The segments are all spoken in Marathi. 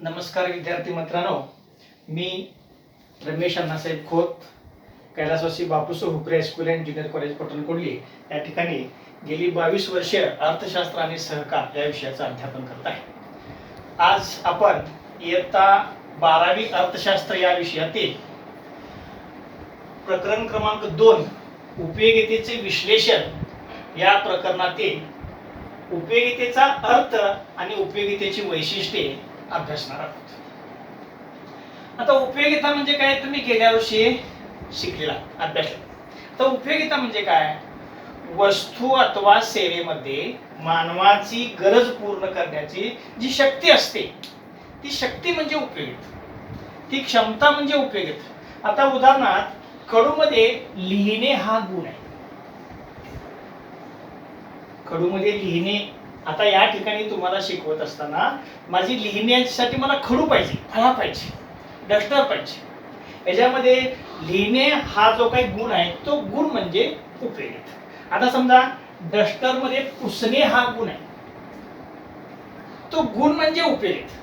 नमस्कार विद्यार्थी मित्रांनो, मी रमेश अण्णासाहेब खोत, कैलासवासी Bapuso Hupare high school and junior college Patankondli या ठिकाणी गेली 22 वर्षे अर्थशास्त्र आणि सहकार या विषयाचं अध्यापन करत आहे. आज आपण इयत्ता 12वी अर्थशास्त्र या विषयातील प्रकरण क्रमांक 2 उपयोगितेचे विश्लेषण या प्रकरणातील उपयोगितेचा अर्थ आणि उपयोगितेची वैशिष्ट्ये अभ्यासणार आहोत. आता उपयोगिता म्हणजे काय तुम्ही गेल्या वर्षी शिकलेला अभ्यासला. तर उपयोगिता म्हणजे काय? वस्तू अथवा सेवेमध्ये मानवाची गरज पूर्ण करण्याची जी शक्ती असते ती शक्ती म्हणजे उपयोगिता, ती क्षमता म्हणजे उपयोगिता. आता उदाहरणार्थ खडूमध्ये लिहिणे हा गुण आहे. खडूमध्ये लिहिणे, आता या ठिकाणी तुम्हाला शिकवत असताना माझी लिहिण्यासाठी मला खडू पाहिजे, फळा पाहिजे, डस्टर पाहिजे. याच्यामध्ये लिहिणे हा जो काही गुण आहे तो गुण म्हणजे उपयोगिता. आता समजा डस्टर मध्ये पुसणे हा गुण आहे, तो गुण म्हणजे उपयोगिता.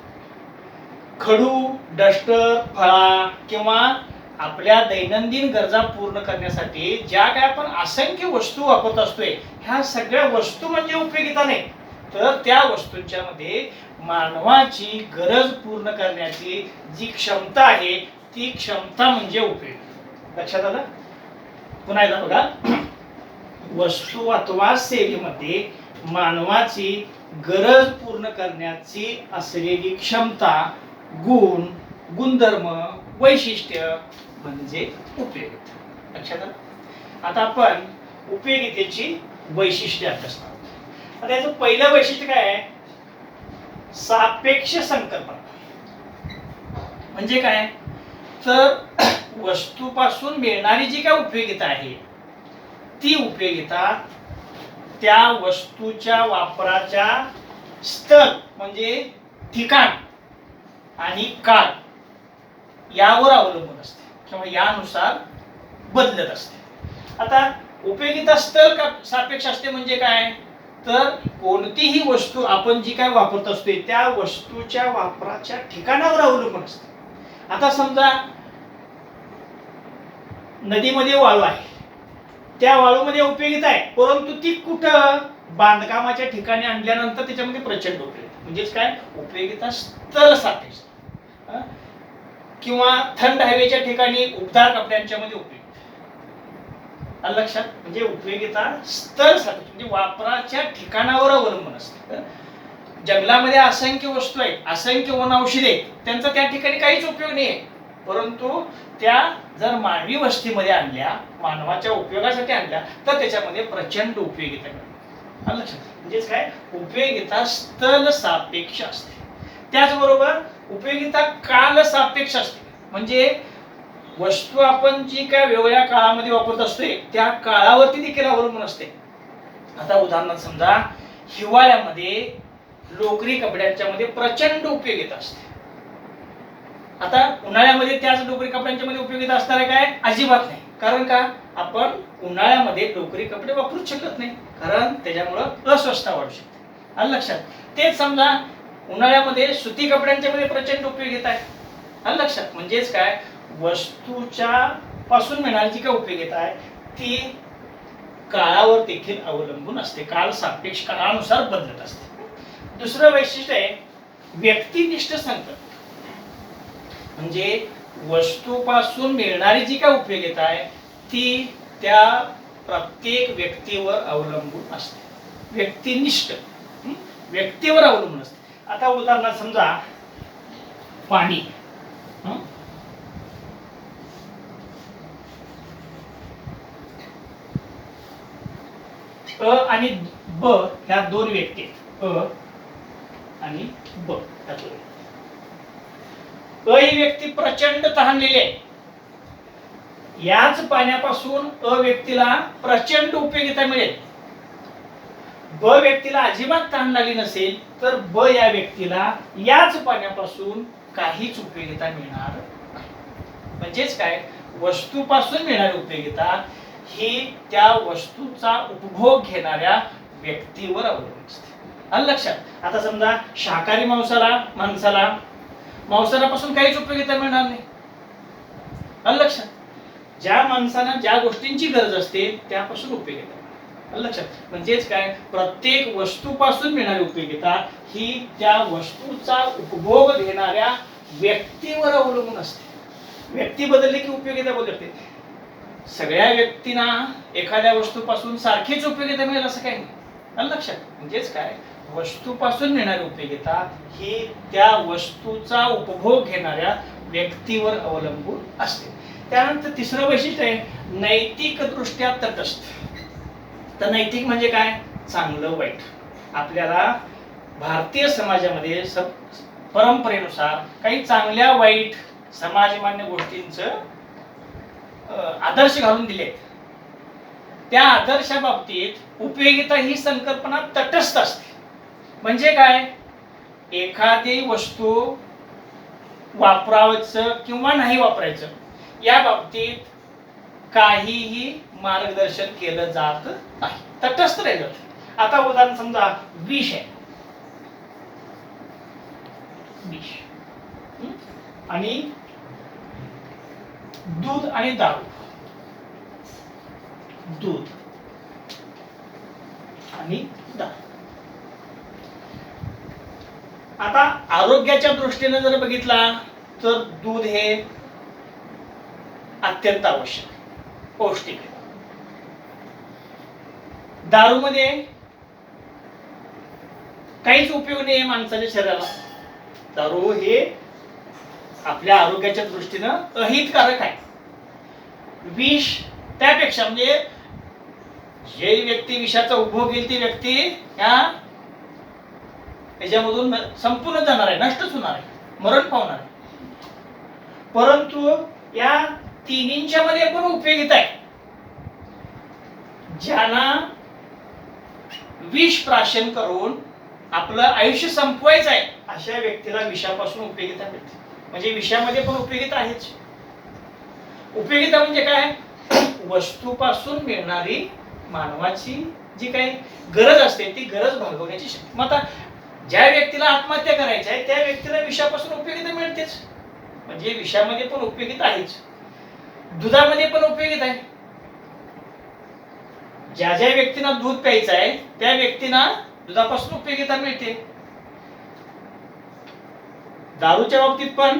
खडू, डस्टर, फळा किंवा आपल्या दैनंदिन गरजा पूर्ण करण्यासाठी ज्या काय आपण असंख्य वस्तू वापरत असतोय, ह्या सगळ्या वस्तू म्हणजे उपयोगिता नाही, तर त्या वस्तूंच्या मध्ये मानवाची गरज पूर्ण करण्याची जी क्षमता आहे ती क्षमता म्हणजे उपयोग. लक्षात आलं? पुन्हा एकदा बघा, वस्तू अथवा सेवेमध्ये मानवाची गरज पूर्ण करण्याची असलेली क्षमता, गुण, गुणधर्म, वैशिष्ट्य म्हणजे उपयोगिता. लक्षात आलं? आता आपण उपयोगितेची वैशिष्ट्ये अभ्यासणार. आता याचं पहिलं वैशिष्ट्य काय आहे? सापेक्ष संकल्पना. म्हणजे काय? तर वस्तूपासून मिळणारी जी काय उपयोगिता आहे ती उपयोगिता त्या वस्तूच्या वापराच्या स्थळ म्हणजे ठिकाण आणि काळ यावर अवलंबून असते किंवा यानुसार बदलत असते. आता उपयोगिता स्थळ का सापेक्ष असते म्हणजे काय? तर कोणतीही वस्तू आपण जी काय वापरत असतो त्या वस्तूच्या वापराच्या ठिकाणावर अवलंबून असते. आता समजा नदीमध्ये वाळू आहे, त्या वाळूमध्ये उपयोगिता आहे, परंतु ती कुठं बांधकामाच्या ठिकाणी आणल्यानंतर त्याच्यामध्ये प्रचंड उपयोगिता. म्हणजेच काय? उपयोगिता स्थळ सापेक्ष. किंवा थंड हवेच्या ठिकाणी उबदार कपड्यांच्या मध्ये उपयोगिता. लक्षात? म्हणजे उपयोगिता स्थळ सापेक्ष म्हणजे वापराच्या ठिकाणावर अवलंबून असते. जंगलामध्ये असंख्य वस्तू आहेत, असंख्य वनौषधी आहेत, त्यांचा त्या ठिकाणी काहीच उपयोग नाही आहे, परंतु त्या जर मानवी वस्तीमध्ये आणल्या, मानवाच्या उपयोगासाठी आणल्या, तर त्याच्यामध्ये प्रचंड उपयोगिता मिळते. लक्षात? म्हणजेच काय? उपयोगिता स्थळ सापेक्ष असते. त्याचबरोबर उपयोगिता काल सापेक्ष असते. म्हणजे वस्तू आपण जी काय वेगवेगळ्या काळामध्ये वापरत असतोय त्या काळावरती देखील अवलंबून असते. आता उदाहरणार्थ समजा हिवाळ्यामध्ये लोकरी कपड्यांच्या मध्ये प्रचंड उपयोगिता असते. आता उन्हाळ्यामध्ये त्याच लोकरी कपड्यांच्या मध्ये उपयोगिता असणार आहे काय? अजिबात नाही. कारण का? आपण उन्हाळ्यामध्ये लोकरी कपडे वापरू शकत नाही, कारण त्याच्यामुळे अस्वस्थता वाढू शकते. आलं लक्षात? तेच समजा उन्हाळ्यामध्ये सुती कपड्यांच्या मध्ये प्रचंड उपयोगिता आहे. आलं लक्षात? म्हणजेच काय? वस्तूच्या पासून मिळणारी जी काय उपयोगिता आहे ती काळावर देखील अवलंबून असते, काळ सापेक्ष काळानुसार बदलत असते. दुसरं वैशिष्ट्य आहे व्यक्तिनिष्ठ संकल्पना. म्हणजे वस्तूपासून मिळणारी जी काय उपयोगिता आहे ती त्या प्रत्येक व्यक्तीवर अवलंबून असते. व्यक्तिनिष्ठ, व्यक्तीवर अवलंबून असते. आता उदाहरणार्थ समजा पाणी, अ आणि ब ह्या दोन व्यक्ती आहेत. अ आणि ब ह्या दोन. अ ही व्यक्ती प्रचंड तहानलेली आहे, याच पाण्यापासून अ व्यक्तीला प्रचंड उपयोगिता मिळेल. ब व्यक्तीला अजिबात तहान लागली नसेल तर ब या व्यक्तीला याच पाण्यापासून काहीच उपयोगिता मिळणार नाही. म्हणजेच काय? वस्तूपासून मिळणारी उपयोगिता ही त्या वस्तूचा उपभोग घेणाऱ्या व्यक्तीवर अवलंबून असते. आलं लक्षात? आता समजा शाकाहारी माणसाला मांसाहारापासून काहीच उपयोगिता मिळणार नाही. आलं लक्षात? ज्या माणसांना ज्या गोष्टींची गरज असते त्यापासून उपयोगिता. आलं लक्षात? म्हणजेच काय, प्रत्येक वस्तूपासून मिळणारी उपयोगिता ही त्या वस्तूचा उपभोग घेणाऱ्या व्यक्तीवर अवलंबून असते. व्यक्ती बदलली की उपयोगिता बदलते. सगळ्या व्यक्तींना एखाद्या वस्तूपासून सारखीच उपयोगिता मिळेल असं काही नाही. आलं लक्षात? म्हणजेच काय, वस्तूपासून मिळणारी उपयोगिता ही त्या वस्तूचा उपभोग घेणाऱ्या व्यक्तीवर अवलंबून असते. त्यानंतर तिसरं वैशिष्ट्य आहे नैतिक दृष्ट्या तटस्थ. तर नैतिक म्हणजे काय, चांगलं वाईट. आपल्याला भारतीय समाजामध्ये परंपरेनुसार काही चांगल्या वाईट समाजमान्य गोष्टींचं आदर्श घालून दिले. त्या आदर्शाबाबतीत उपयोगिता ही संकल्पना तटस्थ असते. म्हणजे काय, एखादी वस्तू वापरायचं किंवा नाही वापरायचं या बाबतीत काहीही मार्गदर्शन केलं जात नाही, तटस्थ राहिलं. आता उदाहरण समजा विष आहे, विष आणि दूध आणि दारू, दूध आणि दारू. आता आरोग्याच्या दृष्टीने जर बघितला तर दूध हे अत्यंत आवश्यक, पौष्टिक आहे. दारूमध्ये काहीच उपयोग नाही माणसाच्या शरीराला. दारू हे आपल्या आरोग्याच्या दृष्टीनं अहितकारक आहे. विष त्यापेक्षा, म्हणजे जे व्यक्ती विषाचा उपभोग घेईल ती व्यक्ती याच्यामधून संपूर्ण जाणार आहे, नष्टच होणार आहे, मरण पावणार आहे. परंतु या तिन्हींच्या मध्ये पण उपयोगिता आहे. ज्यांना विष प्राशन करून आपलं आयुष्य संपवायचं आहे अशा व्यक्तीला विषापासून उपयोगिता मिळते. म्हणजे विषयामध्ये पण उपयोगिता आहेच. उपयोगिता म्हणजे काय, वस्तूपासून मिळणारी मानवाची जी काही गरज असते ती गरज भागवण्याची शक्ती. मग आता ज्या व्यक्तीला आत्महत्या करायची आहे त्या व्यक्तीला विषापासून उपयोगिता मिळतेच. म्हणजे विषामध्ये पण उपयोगिता आहेच, दुधामध्ये पण उपयोगिता आहे. ज्या ज्या व्यक्तींना दूध प्यायचं आहे त्या व्यक्तींना दुधापासून उपयोगिता मिळते. दारूच्या बाबतीत पण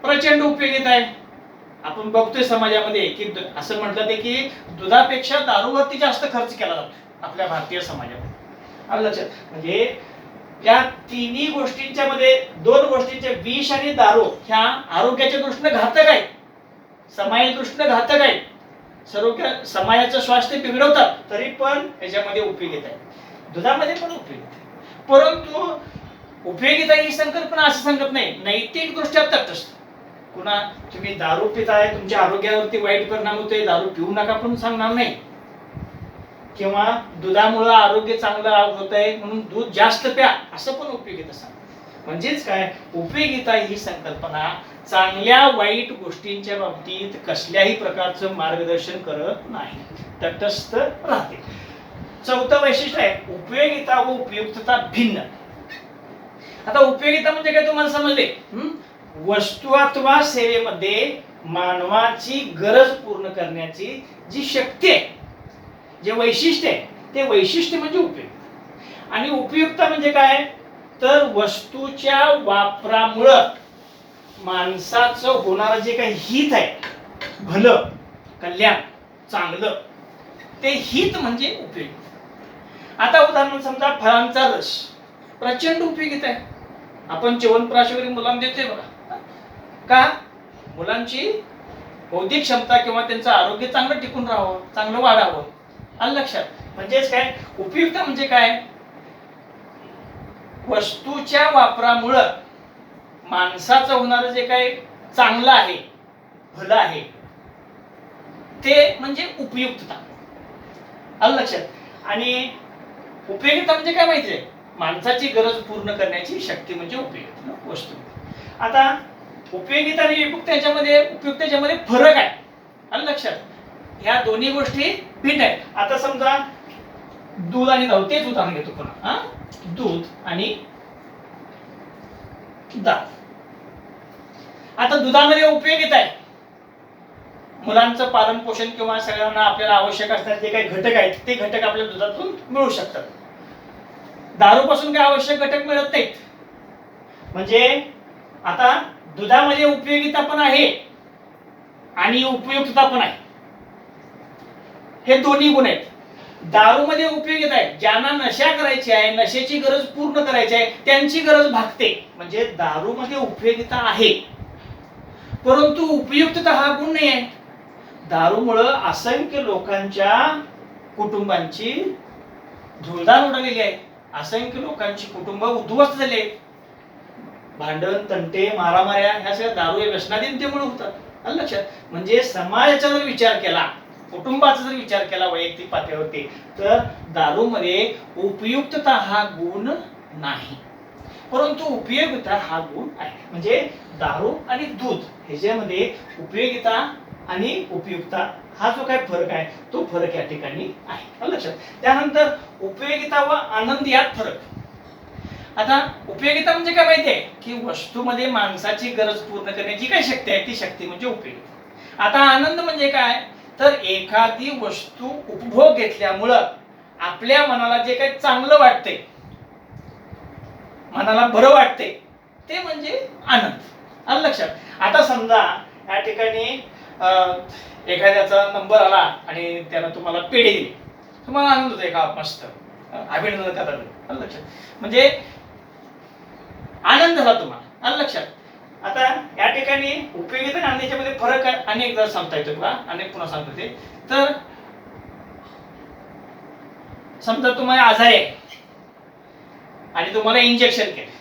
प्रचंड उपयोगिता आहे. आपण बघतोय समाजामध्ये की असं म्हटलं ते की दुधापेक्षा दारूवरती जास्त खर्च केला जातो आपल्या भारतीय समाजामध्ये. आलं लक्षात? म्हणजे या तिन्ही गोष्टींच्या मध्ये दोन गोष्टींचे, विष आणि दारू, ह्या आरोग्याच्या दृष्टीने घातक आहेत, समाजाच्या दृष्टीने घातक आहेत, सर्व समाजाचं स्वास्थ्य बिघडवतात, तरी पण याच्यामध्ये उपयोगिता आहे. दुधामध्ये पण उपयोगिता आहे. परंतु उपयोगिता ही संकल्पना असं सांगत नाही नैतिक दृष्ट्या तटस्थ. पुन्हा तुम्ही दारू पिताय, तुमच्या आरोग्यावरती वाईट परिणाम होतोय, दारू पिऊ नका पण सांगणार नाही. किंवा दुधामुळे आरोग्य चांगलं होतंय म्हणून दूध जास्त प्या असं पण उपयोगिता सांग. म्हणजेच काय, उपयोगिता ही संकल्पना चांगल्या वाईट गोष्टींच्या बाबतीत कसल्याही प्रकारचं मार्गदर्शन करत नाही, तटस्थ राहते. चौथं वैशिष्ट्य आहे उपयोगिता व उपयुक्तता भिन्न. आता उपयोगिता म्हणजे काय तुम्हाला समजले, वस्तू अथवा सेवेमध्ये मानवाची गरज पूर्ण करण्याची जी शक्ती आहे, जे वैशिष्ट्य आहे, ते वैशिष्ट्य म्हणजे उपयोग. आणि उपयुक्तता म्हणजे काय, तर वस्तूच्या वापरामुळं माणसाचं होणारं जे काही हित आहे, भलं, कल्याण, चांगलं, ते हित म्हणजे उपयोग. आता उदाहरण समजा फळांचा रस प्रचंड उपयोगिता आहे. आपण च्यवनप्राश वगैरे मुलांना देतोय बघा. का, मुलांची बौद्धिक क्षमता किंवा त्यांचं आरोग्य चांगलं टिकून राहावं, चांगलं वाढावं. आलं लक्षात? म्हणजेच काय, उपयुक्त म्हणजे काय, वस्तूच्या वापरामुळं माणसाचं होणारं जे काही चांगलं आहे, भलं आहे, ते म्हणजे उपयुक्तता. आलं लक्षात? आणि उपयोगिता म्हणजे काय माहिती आहे, माणसाची गरज पूर्ण करण्याची शक्ती म्हणजे उपयुक्त वस्तू. आता उपयोगिता आणि उपयुक्तेच्या मध्ये फरक आहे. आलं लक्षात? ह्या दोन्ही गोष्टी भिन्न आहेत. आता समजा दूध आणि दारू, तेच उदाहरण घेतो पुन्हा. दूध आणि दारू, आता दुधामध्ये उपयोगिता आहे, मुलांचं पालन पोषण किंवा सगळ्यांना आपल्याला आवश्यक असणारे जे काही घटक आहेत ते घटक आपल्या दुधातून मिळू शकतात. दारूपासून काही आवश्यक घटक मिळत नाहीत. म्हणजे आता दुधामध्ये उपयोगिता पण आहे आणि उपयुक्तता पण आहे, हे दोन्ही गुण आहेत. दारूमध्ये उपयोगिता आहे, ज्यांना नशा करायची आहे, नशेची गरज पूर्ण करायची आहे त्यांची गरज भागते. म्हणजे दारूमध्ये उपयोगिता आहे परंतु उपयुक्तता हा गुण नाही आहे. दारूमुळं असंख्य लोकांच्या कुटुंबांची धुळधाण उडालेली आहे, असंख्य लोकांची कुटुंब उद्ध्वस्त झाले आहेत. भांडण तंटे मारामाऱ्या ह्या सगळ्या दारू या व्यसनाधीनतेमुळे होतात. आलं लक्षात. म्हणजे समाजाचा जर विचार केला, कुटुंबाचा जर विचार केला वैयक्तिक पातळीवरती, तर दारूमध्ये उपयुक्तता हा गुण नाही परंतु उपयोगिता हा गुण आहे. म्हणजे दारू आणि दूध ह्याच्यामध्ये उपयोगिता आणि उपयुक्तता हा जो काही फरक आहे तो फरक या ठिकाणी आहे. लक्षात. त्यानंतर उपयोगिता व आनंद यात फरक. आता उपयोगिता म्हणजे काय माहिती आहे की वस्तूमध्ये माणसाची गरज पूर्ण करण्याची काय शक्ती आहे ती शक्ती म्हणजे उपयोगिता. आता आनंद म्हणजे काय तर एखादी वस्तू उपभोग घेतल्यामुळं आपल्या मनाला जे काही चांगलं वाटते, मनाला बरं वाटते ते म्हणजे आनंद. आलं लक्षात. आता समजा या ठिकाणी एखाद्याचा नंबर आला आणि त्यानं तुम्हाला पेढे दिली, तुम्हाला आनंद होतो का मस्त अभिनंदन करतात. आलं लक्षात. म्हणजे आनंद झाला तुम्हाला. आलं लक्षात. आता या ठिकाणी उपयोगिता आणि आनंदामध्ये फरक आहे अनेकदा सांगता येतो बघा, अनेक पुन्हा सांगतो ते. तर समजा तुम्हाला आजारी आहे आणि तुम्हाला इंजेक्शन केलं.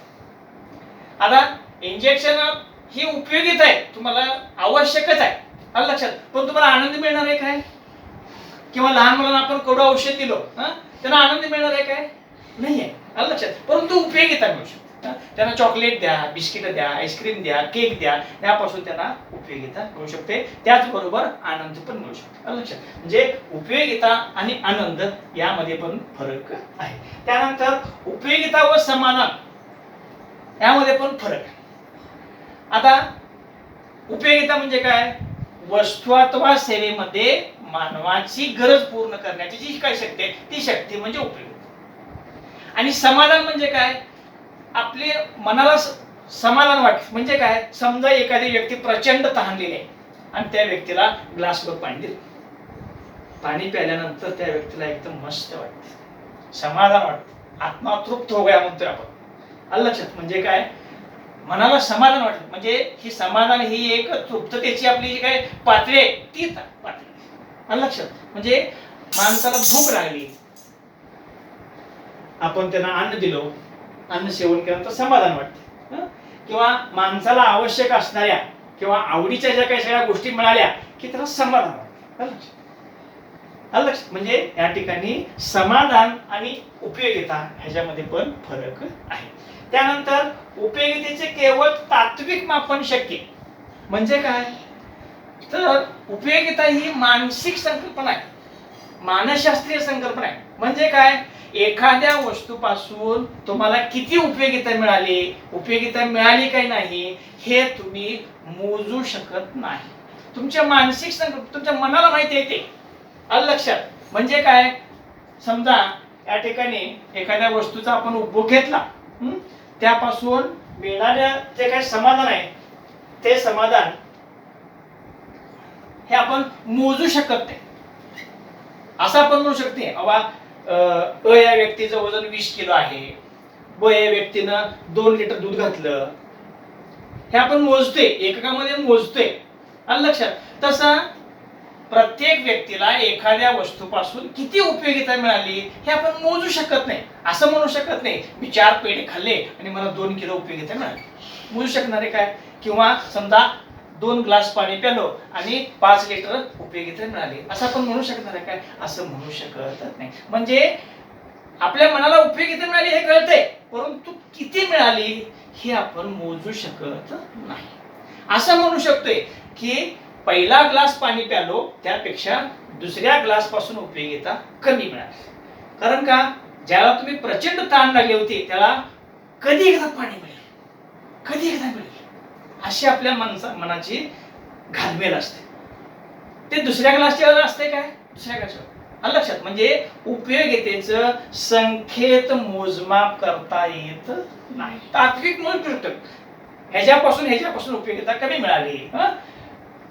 आता इंजेक्शन ही उपयोगिता आहे, तुम्हाला आवश्यकच आहे. आलं लक्षात. पण तुम्हाला आनंद मिळणार आहे काय? किंवा लहान मुलांना आपण कडू औषध दिलो त्यांना आनंद मिळणार आहे काय? नाही आहे. आलं लक्षात. परंतु उपयोगिता मिळू शकते. त्यांना चॉकलेट द्या, बिस्किट द्या, आईस्क्रीम द्या, केक द्या, यापासून त्यांना उपयोगिता मिळू शकते. त्याचबरोबर आनंद पण मिळू शकतो. आलं लक्षात. म्हणजे उपयोगिता आणि आनंद यामध्ये पण फरक आहे. त्यानंतर उपयोगिता व समाधान यामध्ये पण फरक आहे. आता उपयोगिता म्हणजे काय? वस्तू अथवा सेवेमध्ये मानवाची गरज पूर्ण करण्याची जी काही शक्ती आहे ती शक्ती म्हणजे उपयोगिता. आणि समाधान म्हणजे काय? आपले मनाला समाधान वाटतं. म्हणजे काय? समजा एखादी व्यक्ती प्रचंड तहानलेली आहे आणि त्या व्यक्तीला ग्लासभर पाणी दिलं, पाणी प्यायल्यानंतर त्या व्यक्तीला एकदम मस्त वाटतं, समाधान वाटतं, आत्मा तृप्त हो गया म्हणतोय आपण. आलं लक्षात. म्हणजे काय? मनाला समाधान वाटतं. म्हणजे ही समाधान ही एक तृप्ततेची आपली जी काय पातळी आहे ती पातळी. आलं लक्षात. म्हणजे माणसाला भूक लागली, आपण त्यांना अन्न दिलो, अन्न सेवन केल्यानंतर समाधान वाटते. किंवा माणसाला आवश्यक असणाऱ्या किंवा आवडीच्या ज्या काही सगळ्या गोष्टी मिळाल्या की त्याला समाधान वाटते. आलं लक्षात. म्हणजे या ठिकाणी समाधान आणि उपयोगिता ह्याच्यामध्ये पण फरक आहे. त्यानंतर उपयोगितेचे केवळ तात्विक मापन शक्य. म्हणजे काय? तर उपयोगिता ही मानसिक संकल्पना आहे, मानसशास्त्रीय संकल्पना आहे. म्हणजे काय? एखाद्या वस्तूपासून तुम्हाला किती उपयोगिता मिळाली, उपयोगिता मिळाली काही नाही हे तुम्ही मोजू शकत नाही. तुमच्या मानसिक संकल्प तुमच्या मनाला माहिती आहे ते. आलं लक्षात. म्हणजे काय? समजा या ठिकाणी एखाद्या वस्तूचा आपण उपभोग घेतला, त्यापासून मिळणाऱ्या जे काही समाधान आहे ते समाधान हे आपण मोजू शकत नाही. असं आपण म्हणू शकते बाबा या व्यक्तीचं वजन 20 किलो आहे, या व्यक्तीनं 2 लिटर दूध घातलं, हे आपण मोजतोय, एककामध्ये मोजतोय. आलं लक्षात. तसं प्रत्येक व्यक्तीला एखाद्या वस्तूपासून किती उपयोगिता मिळाली हे आपण मोजू शकत नाही. असं म्हणू शकत नाही मी 4 पेढे खाल्ले आणि मला 2 किलो उपयोगिता मिळाली. मोजू शकणार आहे काय? किंवा समजा 2 ग्लास पाणी प्यालो आणि 5 लिटर उपयोगिता मिळाली, असं आपण म्हणू शकणार आहे काय? असं म्हणू शकत नाही. म्हणजे आपल्या मनाला उपयोगिता मिळाली हे कळतंय, परंतु किती मिळाली हे आपण मोजू शकत नाही. असं म्हणू शकतोय की पहिला ग्लास पाणी प्यालो त्यापेक्षा दुसऱ्या ग्लास पासून उपयोगिता कमी मिळाली. कारण का? ज्याला तुम्ही प्रचंड ताण लागली होती त्याला कधी एकदा पाणी मिळेल, कधी एकदा मिळेल अशी आपल्या मनाची घालमेल असते. ते दुसऱ्या क्लासच्या असते काय, दुसऱ्या क्लासच्या लक्षात. म्हणजे उपयोगितेचं संख्येत मोजमाप करता येत नाही. तात्विक मूळ पृष्ठक ह्याच्यापासून उपयोगिता कमी मिळाली,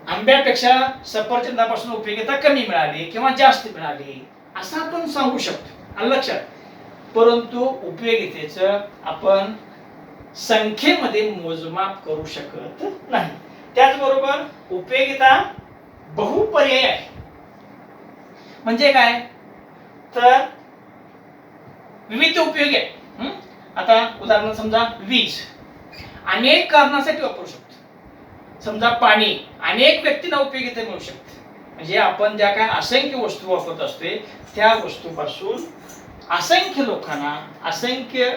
आंब्यापेक्षा सफरचंदापासून उपयोगिता कमी मिळाली किंवा जास्त मिळाली असं आपण सांगू शकतो, लक्षात. परंतु उपयोगितेचं आपण संख्येमध्ये मोजमाप करू शकत नाही. त्याचबरोबर उपयोगिता बहुपर्यायी आहे. म्हणजे काय तर विविध उपयोगी आहे. आता उदाहरण समजा वीज अनेक कारणासाठी वापरू शकतो. समजा पाणी अनेक व्यक्तींना उपयोगिता मिळू शकते. म्हणजे आपण ज्या काय असंख्य वस्तू वापरत असते त्या वस्तूपासून असंख्य लोकांना, असंख्य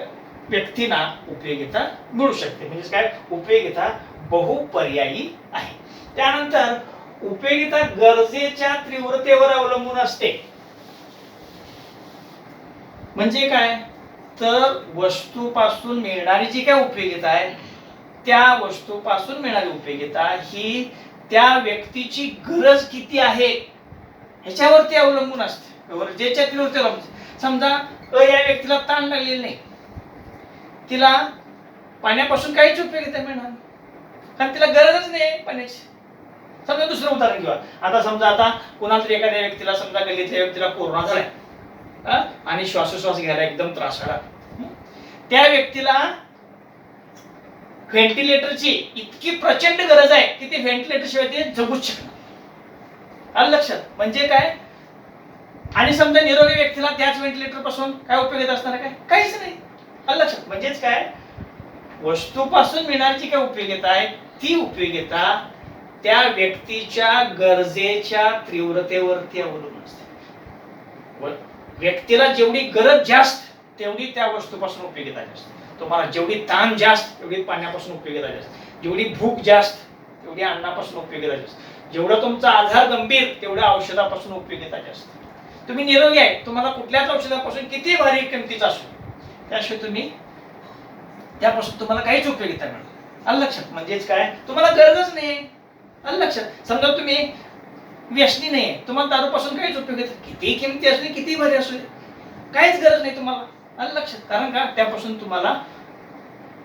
व्यक्तींना उपयोगिता मिळू शकते. म्हणजे काय उपयोगिता बहुपर्यायी आहे. त्यानंतर उपयोगिता गरजेच्या तीव्रतेवर अवलंबून असते. म्हणजे काय तर वस्तूपासून मिळणारी जी काय उपयोगिता आहे त्या वस्तूपासून मिळणारी उपयोगिता ही त्या व्यक्तीची गरज किती आहे ह्याच्यावरती अवलंबून असते. गरजेच्या तीव्रतेवर अवलंबून. समजा या व्यक्तीला ताण लागलेला नाही, तिला पाण्यापासून काहीच उपयोगिता मिळणार कारण तिला गरजच नाही पाण्याची. समजा दुसरं उदाहरण घेऊया. आता समजा आता कोणाला तरी एखाद्या व्यक्तीला, समजा गल्लीतल्या व्यक्तीला कोरोना झालाय आणि श्वासोश्वास घ्यायला एकदम त्रास आला. त्या व्यक्तीला व्हेंटिलेटरची इतकी प्रचंड गरज आहे की ते व्हेंटिलेटर शिवाय ते जगूच शकणार, लक्षात. म्हणजे काय आणि समजा निरोगी व्यक्तीला त्याच व्हेंटिलेटर पासून काय उपयोगिता असणार काय, काहीच नाही, लक्षात. म्हणजेच काय वस्तूपासून मिळणारी जी काय उपयोगिता आहे ती उपयोगिता त्या व्यक्तीच्या गरजेच्या तीव्रतेवरती अवलंबून असते. व्यक्तीला जेवढी गरज जास्त तेवढी त्या वस्तूपासून उपयोगिता जास्त. तुम्हाला जेवढी ताण जास्त तेवढी पाण्यापासून उपयोगिता जास्त. जेवढी भूक जास्त तेवढी अन्नापासून उपयोगिता जास्त. जेवढा तुमचा आजार गंभीर तेवढ्या औषधापासून उपयोगिता जास्त. तुम्ही निरोगी आहे, तुम्हाला कुठल्याच औषधापासून किती भारी किमतीचा असो त्याशिवाय तुम्ही त्यापासून तुम्हाला काहीच उपयोगिता मिळणार, लक्षात. म्हणजेच काय तुम्हाला गरजच नाही, लक्षात. समजा तुम्ही व्यसनी नाही, तुम्हाला दारूपासून काहीच उपयोगिता, किती किमती असली किती भारी असू काहीच गरज नाही तुम्हाला, लक्षात. कारण का त्यापासून तुम्हाला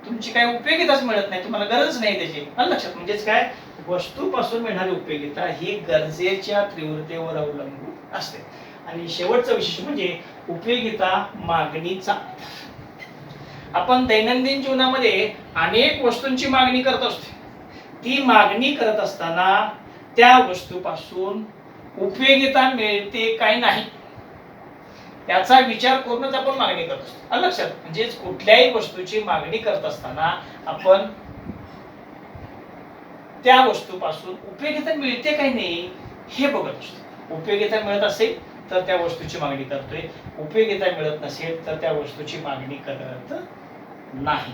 तुमची काय उपयोगिताच मिळत नाही, तुम्हाला गरज नाही त्याची, लक्षात. म्हणजेच काय वस्तूपासून मिळणारी उपयोगिता ही गरजेच्या तीव्रतेवर अवलंबून असते. आणि शेवटचा विशेष म्हणजे उपयोगिता मागणीचा. आपण दैनंदिन जीवनामध्ये अनेक वस्तूंची मागणी करत असतो. ती मागणी करत असताना त्या वस्तूपासून उपयोगिता मिळते काय नाही याचा विचार करूनच आपण मागणी करत असतो, लक्षात. म्हणजेच कुठल्याही वस्तूची मागणी करत असताना आपण त्या वस्तूपासून उपयोगिता मिळते काय नाही हे बघत असतो. उपयोगिता मिळत असेल तर त्या वस्तूची मागणी करतोय, उपयोगिता मिळत नसेल तर त्या वस्तूची मागणी करत नाही.